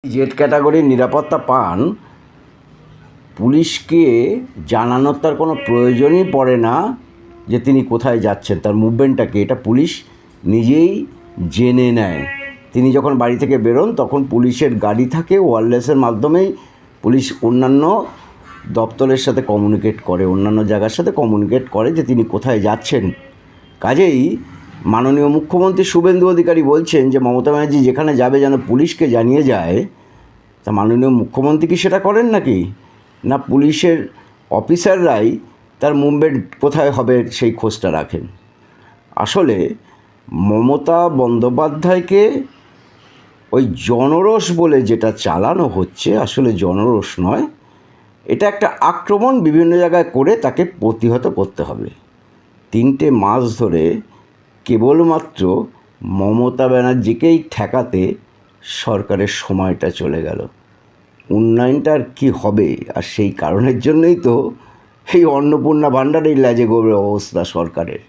Z ক্যাটাগরির নিরাপত্তা পান, পুলিশকে জানানোর তার কোনো প্রয়োজনই পড়ে না যে তিনি কোথায় যাচ্ছেন, তার মুভমেন্টটাকে এটা পুলিশ নিজেই জেনে নেয়। তিনি যখন বাড়ি থেকে বেরোন তখন পুলিশের গাড়ি থাকে, ওয়্যারলেসের মাধ্যমেই পুলিশ অন্যান্য দপ্তরের সাথে কমিউনিকেট করে, অন্যান্য জায়গার সাথে কমিউনিকেট করে যে তিনি কোথায় যাচ্ছেন। কাজেই মাননীয় মুখ্যমন্ত্রী শুভেন্দু অধিকারী বলছেন যে মমতা ব্যানার্জি যেখানে যাবে যেন পুলিশকে জানিয়ে যায়। তা মাননীয় মুখ্যমন্ত্রী কি সেটা করেন নাকি? না পুলিশের অফিসাররাই তার মুভমেন্ট কোথায় হবে সেই খোঁজটা রাখেন? আসলে মমতা বন্দ্যোপাধ্যায়কে ওই জনরোষ বলে যেটা চালানো হচ্ছে, আসলে জনরোষ নয়, এটা একটা আক্রমণ বিভিন্ন জায়গায় করে তাকে প্রতিহত করতে হবে। 3 মাস ধরে কেবলমাত্র মমতা ব্যানার্জিকেই ঠেকাতে সরকারের সময়টা চলে গেল। উন্নয়নটা আর কী হবে? আর সেই কারণের জন্যই তো এই অন্নপূর্ণা ভাণ্ডারের লেজে গোবরে অবস্থা সরকারের।